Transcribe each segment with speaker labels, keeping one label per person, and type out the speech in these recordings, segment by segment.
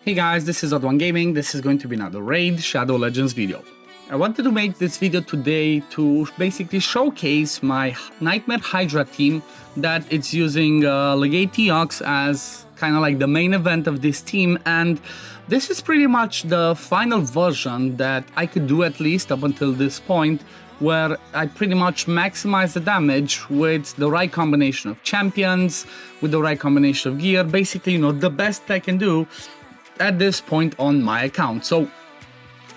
Speaker 1: Hey guys, this is OddOneGaming. This is going to be another Raid Shadow Legends video. I wanted to make this video today to basically showcase my Nightmare Hydra team that it's using Legate Teox as kind of like the main event of this team, and this is pretty much the final version that I could do, at least up until this point, where I pretty much maximize the damage with the right combination of champions, with the right combination of gear, basically, you know, the best I can do at this point on my account. So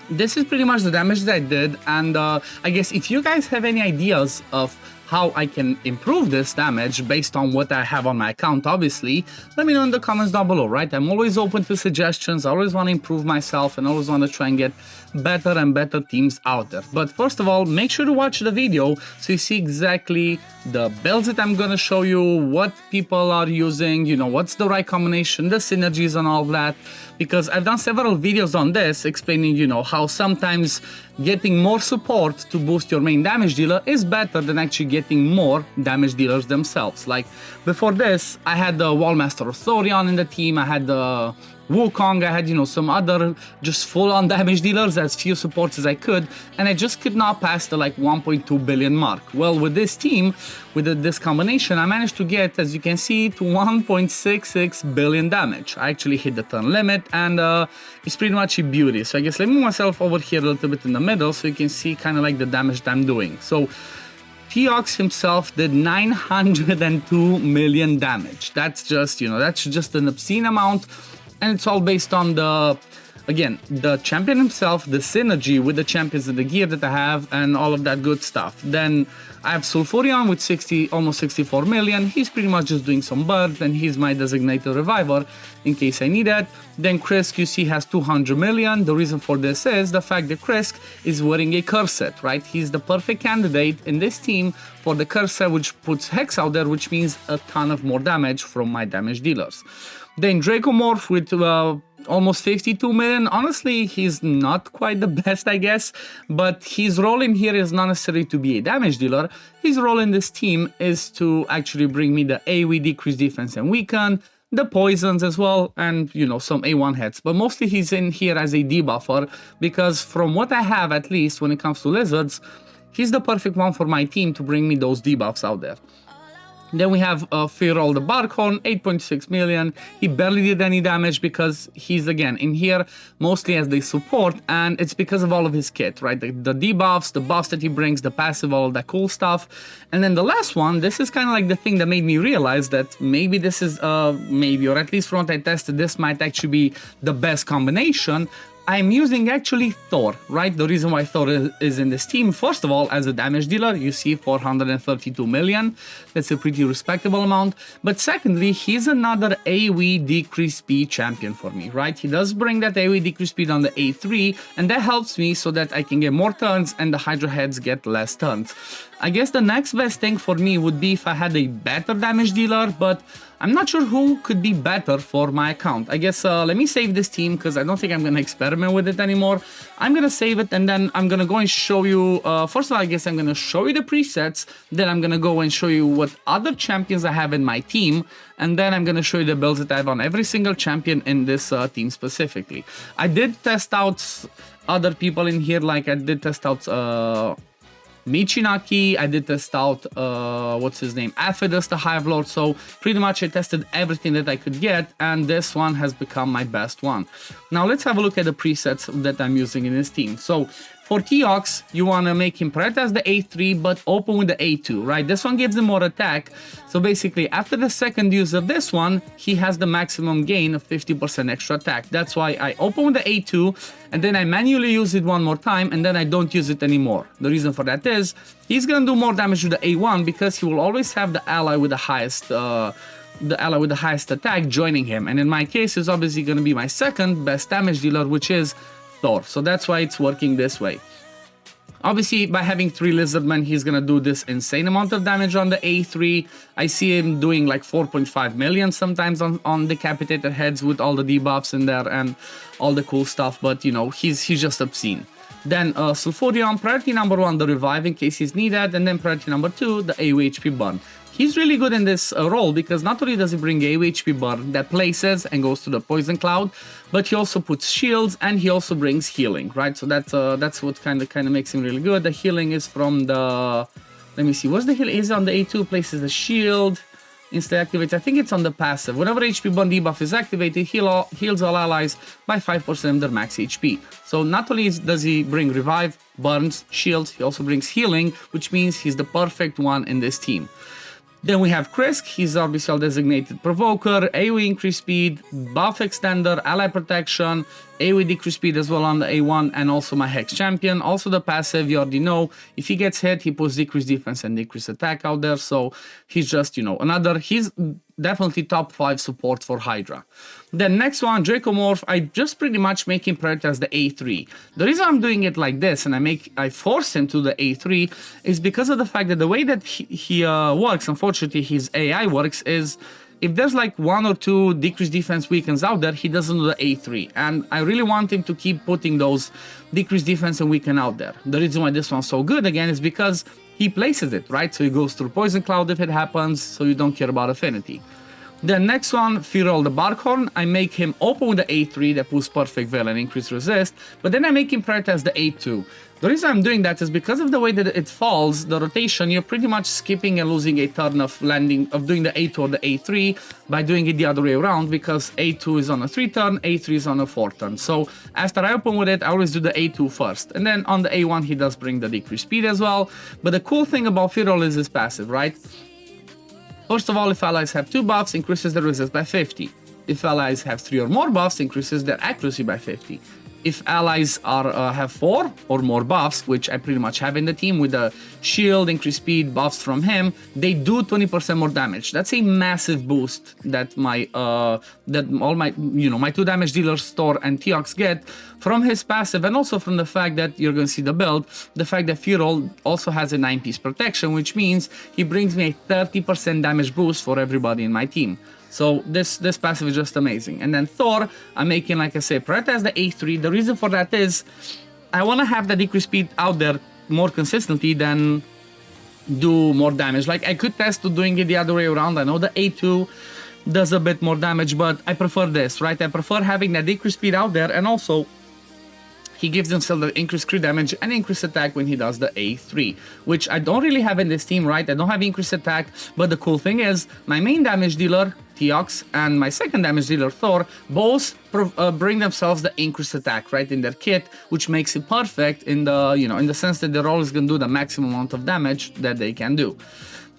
Speaker 1: this is pretty much the damage that I did, and I guess if you guys have any ideas of how I can improve this damage based on what I have on my account, obviously, let me know in the comments down below, right? I'm always open to suggestions. I always want to improve myself and always want to try and get better and better teams out there. But first of all, make sure to watch the video so you see exactly the builds that I'm going to show you, what people are using, you know, what's the right combination, the synergies and all that, because I've done several videos on this explaining, you know, how sometimes getting more support to boost your main damage dealer is better than actually getting more damage dealers themselves. Like before this, I had the Wallmaster of Thorion in the team, I had the Wukong, I had, you know, some other just full-on damage dealers, as few supports as I could, and I just could not pass the like 1.2 billion mark. Well, with this team, with this combination, I managed to get, as you can see, to 1.66 billion damage. I actually hit the turn limit, and it's pretty much a beauty. So I guess let me move myself over here a little bit in the middle so you can see kind of like the damage that I'm doing. So Teox himself did 902 million damage. That's just, you know, that's just an obscene amount. And it's all based on the, again, the champion himself, the synergy with the champions and the gear that I have, and all of that good stuff. Then I have Sulfurion with almost 64 million. He's pretty much just doing some birds, and he's my designated reviver in case I need it. Then Krisk, you see, has 200 million. The reason for this is the fact that Krisk is wearing a curse set, right? He's the perfect candidate in this team for the curse set, which puts Hex out there, which means a ton of more damage from my damage dealers. Then Dracomorph with almost 52 million. Honestly, he's not quite the best, I guess, but his role in here is not necessarily to be a damage dealer. His role in this team is to actually bring me the AoE decrease defense and weaken, the poisons as well, and, you know, some A1 hits. But mostly he's in here as a debuffer, because from what I have, at least when it comes to lizards, he's the perfect one for my team to bring me those debuffs out there. Then we have Fearol the Barkhorn, 8.6 million. He barely did any damage because he's, again, in here mostly as the support, and it's because of all of his kit, right? The debuffs, the buffs that he brings, the passive, all of that cool stuff. And then the last one, this is kind of like the thing that made me realize that maybe this is, maybe, or at least from what I tested, this might actually be the best combination. I'm using actually Thor, right? The reason why Thor is in this team, first of all, as a damage dealer, you see 432 million. That's a pretty respectable amount. But secondly, he's another AoE decrease speed champion for me, right? He does bring that AoE decrease speed on the A3, and that helps me so that I can get more turns and the Hydra heads get less turns. I guess the next best thing for me would be if I had a better damage dealer, but I'm not sure who could be better for my account. I guess let me save this team because I don't think I'm going to experiment with it anymore. I'm going to save it, and then I'm going to go and show you, first of all, I guess I'm going to show you the presets, then I'm going to go and show you what other champions I have in my team, and then I'm going to show you the builds that I have on every single champion in this team specifically. I did test out other people in here, like I did test out Michinaki, I did test out, what's his name, Aphidus, the Hive Lord, so pretty much I tested everything that I could get, and this one has become my best one. Now let's have a look at the presets that I'm using in this team. So for Teox, you want to make him prioritize the A3, but open with the A2, right? This one gives him more attack, so basically after the second use of this one, he has the maximum gain of 50% extra attack. That's why I open with the A2, and then I manually use it one more time, and then I don't use it anymore. The reason for that is, he's gonna do more damage with the A1 because he will always have the ally with the highest attack joining him, and in my case is obviously going to be my second best damage dealer, which is Thor. So that's why it's working this way. Obviously, by having 3 Lizardmen, he's gonna do this insane amount of damage on the A3. I see him doing like 4.5 million sometimes on decapitated heads with all the debuffs in there and all the cool stuff, but you know, he's just obscene. Then Sulfurion, priority number 1, the revive in case he's needed, and then priority number 2, the AoE HP burn. he's really good in this role because not only does he bring a HP burn that places and goes to the poison cloud, but he also puts shields and he also brings healing, right? So that's what kind of makes him really good. The healing is from the, let me see, what's the heal? Is on the A2, places a shield, instantly activates. I think it's on the passive. Whenever HP burn debuff is activated, heals all allies by 5% of their max HP. So not only does he bring revive, burns, shields, he also brings healing, which means he's the perfect one in this team. Then we have Krisk, he's obviously a designated provoker, AoE increase speed, buff extender, ally protection, AoE decrease speed as well on the A1, and also my Hex champion. Also the passive, you already know, if he gets hit, he puts decreased defense and decreased attack out there, so he's just, you know, he's definitely top 5 support for Hydra. Then next one, Dracomorph, I just pretty much make him prioritize the A3. The reason I'm doing it like this and I force him to the A3 is because of the fact that the way that he works, unfortunately his AI works, is if there's like 1 or 2 decreased defense weakens out there, he doesn't do the A3. And I really want him to keep putting those decreased defense and weaken out there. The reason why this one's so good again is because he places it, right? So he goes through Poison Cloud if it happens, so you don't care about affinity. The next one, Firol the Barkhorn, I make him open with the A3 that puts Perfect Veil and increase resist, but then I make him prioritize the A2. The reason I'm doing that is because of the way that it falls, the rotation, you're pretty much skipping and losing a turn of landing, of doing the A2 or the A3 by doing it the other way around, because A2 is on a 3 turn, A3 is on a 4 turn. So after I open with it, I always do the A2 first. And then on the A1, he does bring the decreased speed as well. But the cool thing about Firol is his passive, right? First of all, if allies have 2 buffs, increases their resist by 50. If allies have 3 or more buffs, increases their accuracy by 50. If allies have 4 or more buffs, which I pretty much have in the team with the shield, increased speed, buffs from him, they do 20% more damage. That's a massive boost that my 2 damage dealers, Thor and Teox, get from his passive, and also from the fact that you're going to see the build, the fact that Firol also has a 9-piece protection, which means he brings me a 30% damage boost for everybody in my team. So this passive is just amazing. And then Thor, I'm making, like I say, prioritize the A3. The reason for that is I want to have the decreased speed out there more consistently than do more damage. Like, I could test to doing it the other way around. I know the A2 does a bit more damage, but I prefer this, right? I prefer having that decreased speed out there, and also he gives himself the increased crit damage and increased attack when he does the A3, which I don't really have in this team, right? I don't have increased attack, but the cool thing is my main damage dealer, Teox, and my second damage dealer, Thor, both bring themselves the increased attack, right, in their kit, which makes it perfect in the, in the sense that they're always going to do the maximum amount of damage that they can do.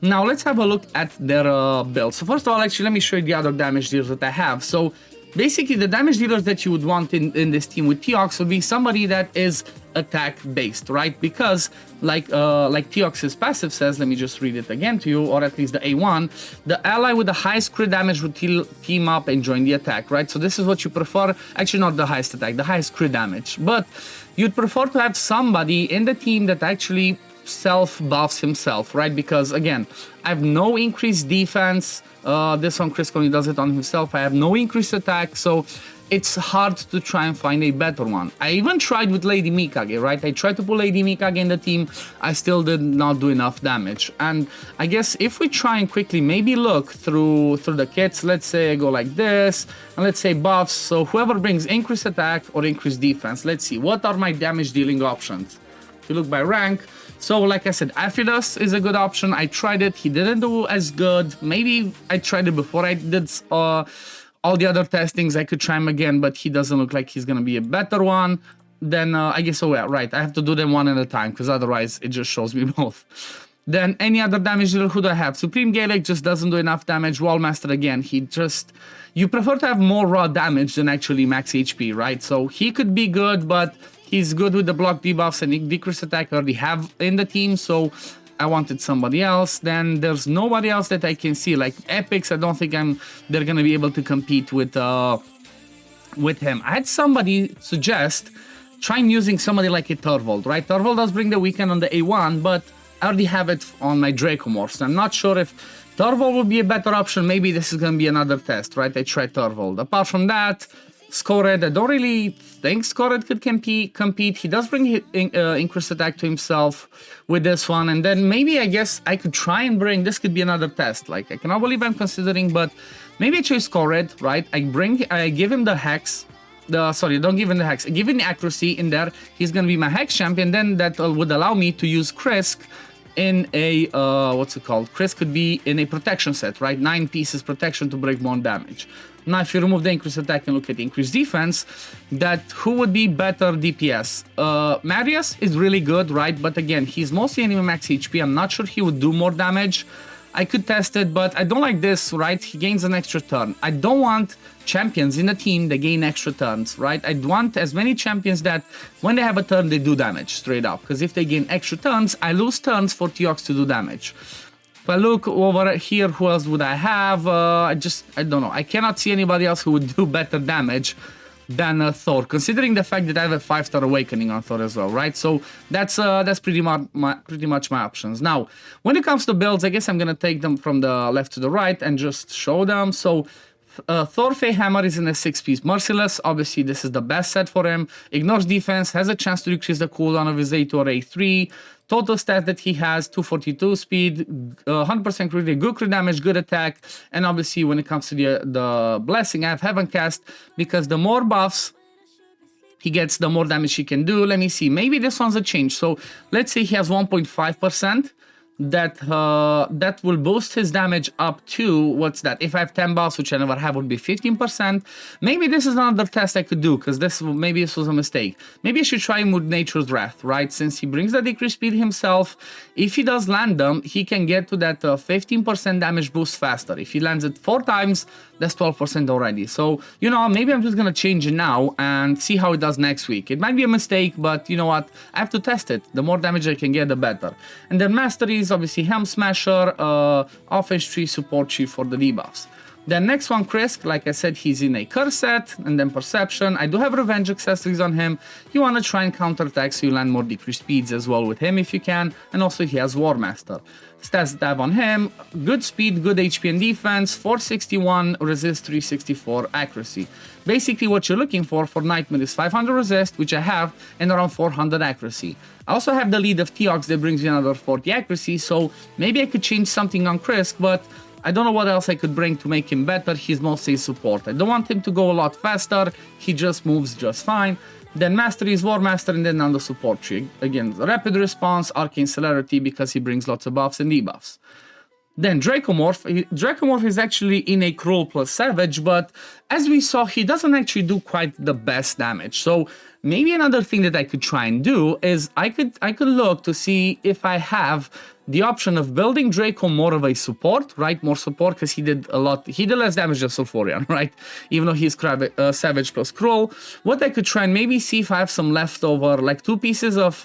Speaker 1: Now, let's have a look at their build. So first of all, actually, let me show you the other damage dealers that I have. So basically, the damage dealers that you would want in this team with Teox would be somebody that is attack based, right? Because like Teox's passive says, let me just read it again to you, or at least the A1, the ally with the highest crit damage would team up and join the attack, right? So this is what you prefer. Actually, not the highest attack, the highest crit damage, but you'd prefer to have somebody in the team that actually self-buffs himself, right? Because again, I have no increased defense. This one, Chris only does it on himself. I have no increased attack, so it's hard to try and find a better one. I even tried with Lady Mikage, right? I tried to pull Lady Mikage in the team. I still did not do enough damage. And I guess if we try and quickly maybe look through the kits, let's say I go like this, and let's say buffs. So whoever brings increased attack or increased defense, let's see, what are my damage dealing options? If you look by rank, so like I said, Aphidus is a good option. I tried it, he didn't do as good. Maybe I tried it before I did all the other testings. I could try him again, but he doesn't look like he's gonna be a better one. Then I guess, oh yeah, right, I have to do them one at a time, because otherwise it just shows me both. Then any other damage dealer, who do I have? Supreme Gaelic just doesn't do enough damage. Wallmaster, again, you prefer to have more raw damage than actually max HP, right? So he could be good, but he's good with the block debuffs and decreased attack I already have in the team, so I wanted somebody else. Then there's nobody else that I can see. Like Epics, I don't think they're gonna be able to compete with him. I had somebody suggest trying using somebody like a Torvald, right? Torvald does bring the weekend on the A1, but I already have it on my Dracomorphs. So I'm not sure if Torvald would be a better option. Maybe this is gonna be another test, right? I tried Torvald. Apart from that, Scored, I don't really think Scored could compete. He does bring increased attack to himself with this one, and then maybe I guess I could try and bring, this could be another test, like I cannot believe I'm considering, but maybe I choose Scored, right? I give him the Hex, don't give him the Hex, I give him the accuracy in there, he's gonna be my Hex champion, then that would allow me to use Krisk in a, what's it called? Krisk could be in a protection set, right? 9 pieces protection to break more damage. Now, if you remove the increased attack and look at the increased defense, who would be better DPS? Marius is really good, right? But again, he's mostly enemy max HP. I'm not sure he would do more damage. I could test it, but I don't like this, right? He gains an extra turn. I don't want champions in a team that gain extra turns, right? I want as many champions that when they have a turn, they do damage straight up. Because if they gain extra turns, I lose turns for Teox to do damage. If I look over here, who else would I have? I don't know. I cannot see anybody else who would do better damage than Thor, considering the fact that I have a 5-star awakening on Thor as well, right? So that's pretty much my options. Now, when it comes to builds, I guess I'm gonna take them from the left to the right and just show them. So Thor Fey Hammer is in a 6-piece Merciless. Obviously, this is the best set for him. Ignores defense, has a chance to decrease the cooldown of his A2 or A3. Total stat that he has, 242 speed, 100% crit, good crit damage, good attack. And obviously, when it comes to the Blessing, I have Heaven Cast, because the more buffs he gets, the more damage he can do. Let me see, maybe this one's a change. So let's say he has 1.5%. That will boost his damage up to, what's that? If I have 10 buffs, which I never have, would be 15%. Maybe this is another test I could do, because maybe this was a mistake. Maybe I should try him with Nature's Wrath, right? Since he brings the decreased speed himself, if he does land them, he can get to that 15% damage boost faster. If he lands it 4 times, that's 12% already. So, you know, maybe I'm just gonna change it now and see how it does next week. It might be a mistake, but you know what? I have to test it. The more damage I can get, the better. And then masteries, obviously Helm Smasher, offense tree, support tree for the debuffs. Then next one, Krisk, like I said, he's in a curse set, and then perception. I do have revenge accessories on him. You want to try and counterattack so you land more decreased speeds as well with him if you can, and also he has War Master. Stats that I have on him, good speed, good HP and defense, 461 resist, 364 accuracy. Basically what you're looking for Nightmare is 500 resist, which I have, and around 400 accuracy. I also have the lead of Teox that brings me another 40 accuracy, so maybe I could change something on Krisk, but I don't know what else I could bring to make him better. He's mostly support. I don't want him to go a lot faster. He just moves just fine. Then Mastery is War Master, and then on the support tree. Again, Rapid Response, Arcane Celerity, because he brings lots of buffs and debuffs. Then Dracomorph. Dracomorph is actually in a Cruel plus Savage, but as we saw, he doesn't actually do quite the best damage. So maybe another thing that I could try and do is I could look to see if I have the option of building Draco more of a support, right? More support, because he did less damage than Sulfurion, right? Even though he's Savage plus Cruel. What I could try and maybe see if I have some leftover, like 2 pieces of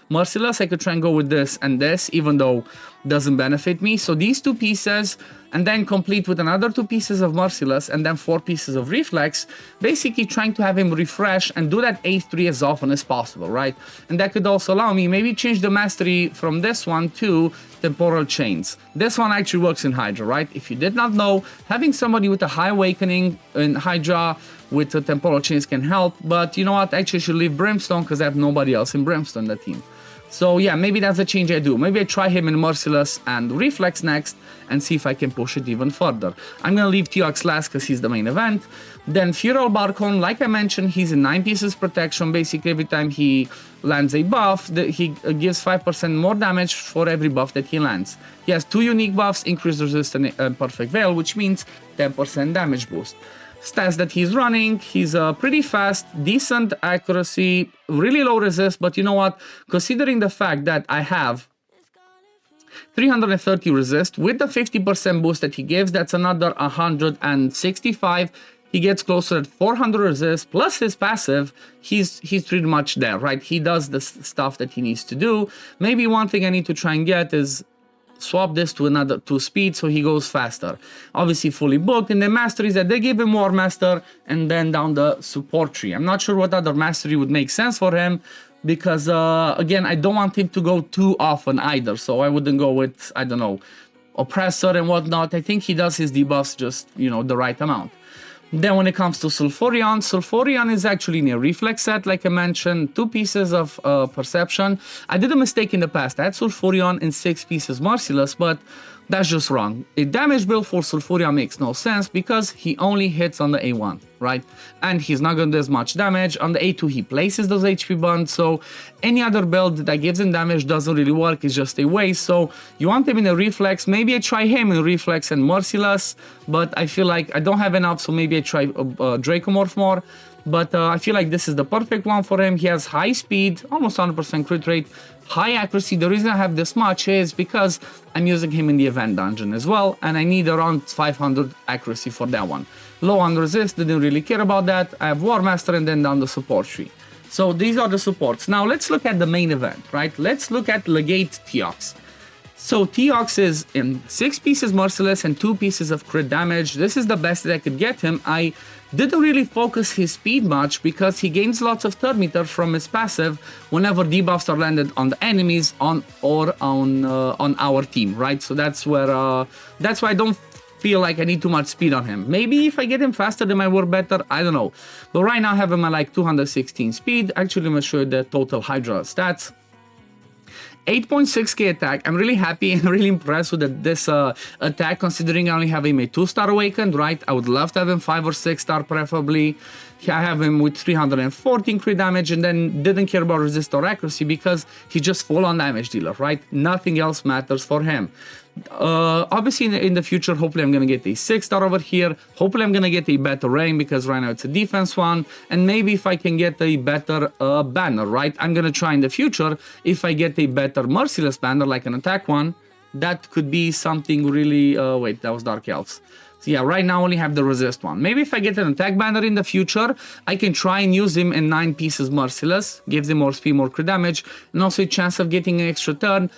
Speaker 1: Merciless, I could try and go with this and this, even though doesn't benefit me. So these 2 pieces, and then complete with another 2 pieces of Merciless, and then 4 pieces of Reflex, basically trying to have him refresh and do that A3 as often as possible, right? And that could also allow me maybe change the mastery from this one to Temporal Chains. This one actually works in Hydra, right? If you did not know, having somebody with a high awakening in Hydra with the Temporal Chains can help, but you know what? Actually, I should leave Brimstone because I have nobody else in Brimstone in the team. So yeah, maybe that's a change I do. Maybe I try him in Merciless and Reflex next and see if I can push it even further. I'm gonna leave Teox last because he's the main event. Then Feral Barcon, like I mentioned, he's in 9 pieces protection. Basically, every time he lands a buff, he gives 5% more damage for every buff that he lands. He has 2 unique buffs, Increased Resistance and Perfect Veil, which means 10% damage boost. Stats that he's running, he's pretty fast, decent accuracy, really low resist, but you know what, considering the fact that I have 330 resist, with the 50% boost that he gives, that's another 165, he gets closer at 400 resist, plus his passive, he's pretty much there, right? He does the stuff that he needs to do. Maybe one thing I need to try and get is swap this to speed so he goes faster. Obviously fully booked. And the masteries that they give him War Master, and then down the support tree. I'm not sure what other mastery would make sense for him, because again, I don't want him to go too often either, so I wouldn't go with, I don't know, Oppressor and whatnot. I think he does his debuffs just, you know, the right amount. Then when it comes to Sulfurion is actually in a reflex set, like I mentioned, 2 pieces of perception. I did a mistake in the past. I had Sulfurion in 6 pieces Merciless, but that's just wrong. A damage build for Sulfurion makes no sense because he only hits on the A1, right? And he's not going to do as much damage. On the A2 he places those HP bonds, so any other build that gives him damage doesn't really work, it's just a waste. So you want him in a reflex, maybe I try him in reflex and Merciless, but I feel like I don't have enough, so maybe I try Dracomorph more. But I feel like this is the perfect one for him. He has high speed, almost 100% crit rate, high accuracy. The reason I have this much is because I'm using him in the event dungeon as well, and I need around 500 accuracy for that one. Low on resist, didn't really care about that. I have War Master and then down the support tree. So these are the supports. Now let's look at the main event, right? Let's look at Legate Teox. So Teox is in 6 pieces Merciless and 2 pieces of crit damage. This is the best that I could get him. I didn't really focus his speed much because he gains lots of turn meter from his passive whenever debuffs are landed on the enemies on our team, right? So that's why I don't feel like I need too much speed on him. Maybe if I get him faster, they might work better. I don't know. But right now I have him at like 216 speed. Actually, I'm gonna show you the total Hydra stats. 8.6k attack. I'm really happy and really impressed with this attack, considering I only have him a 2-star awakened, right? I would love to have him 5 or 6-star preferably. I have him with 314 crit damage and then didn't care about resist or accuracy because he's just full on damage dealer, right? Nothing else matters for him. Obviously in the future, hopefully I'm gonna get a 6-star over here. Hopefully I'm gonna get a better ring because right now it's a defense one, and maybe if I can get a better banner, right? I'm gonna try in the future if I get a better Merciless banner, like an attack one. That could be something really wait, that was Dark Elves. So yeah, right now I only have the resist one. Maybe if I get an attack banner in the future, I can try and use him in 9 pieces Merciless. Gives him more speed, more crit damage, and also a chance of getting an extra turn.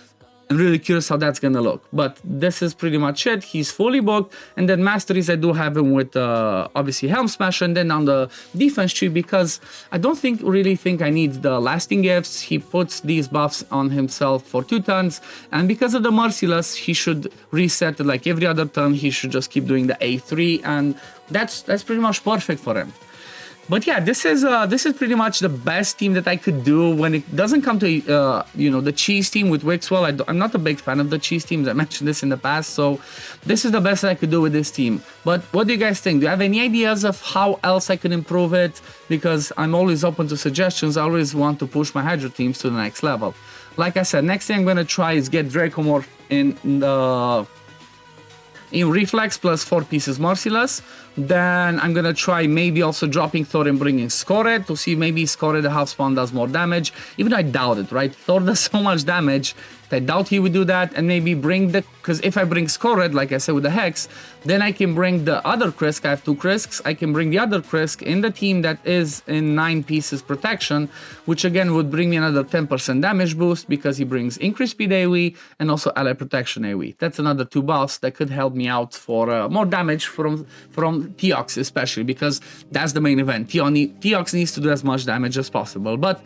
Speaker 1: I'm really curious how that's gonna look, but this is pretty much it. He's fully booked, and then masteries I do have him with obviously Helm Smash, and then on the defense tree because I don't really think I need the lasting gifts. He puts these buffs on himself for 2 turns, and because of the Merciless, he should reset it like every other turn. He should just keep doing the A3, and that's pretty much perfect for him. But yeah, this is pretty much the best team that I could do when it doesn't come to you know, the cheese team with Wixwell. I'm not a big fan of the cheese teams. I mentioned this in the past, so this is the best I could do with this team. But what do you guys think? Do you have any ideas of how else I could improve it? Because I'm always open to suggestions. I always want to push my Hydra teams to the next level. Like I said, next thing I'm gonna try is get Dracomorph in reflex plus 4 pieces Merciless. Then I'm gonna try maybe also dropping Thor and bringing Scored to see maybe Scored the half spawn does more damage, even though I doubt it, right? Thor does so much damage I doubt he would do that, and maybe bring the, because if I bring Scored, like I said with the Hex, then I can bring the other Krisk. I have 2 Krisks. I can bring the other Krisk in the team that is in 9 pieces protection, which again would bring me another 10% damage boost because he brings increased speed AoE and also ally protection AoE. That's another 2 buffs that could help me out for more damage from Teox, especially because that's the main event. Teox needs to do as much damage as possible. But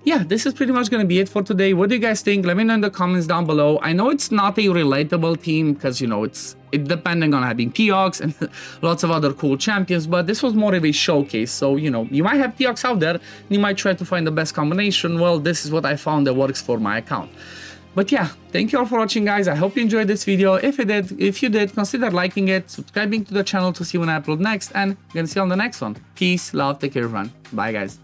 Speaker 1: yeah, this is pretty much going to be it for today. What do you guys think? Let me know in the comments down below. I know it's not a relatable team because, you know, it's depending on having Teox and lots of other cool champions, but this was more of a showcase. So, you know, you might have Teox out there, and you might try to find the best combination. Well, this is what I found that works for my account. But yeah, thank you all for watching, guys. I hope you enjoyed this video. If you did, consider liking it, subscribing to the channel to see when I upload next, and I'm gonna see you on the next one. Peace, love, take care, everyone. Bye, guys.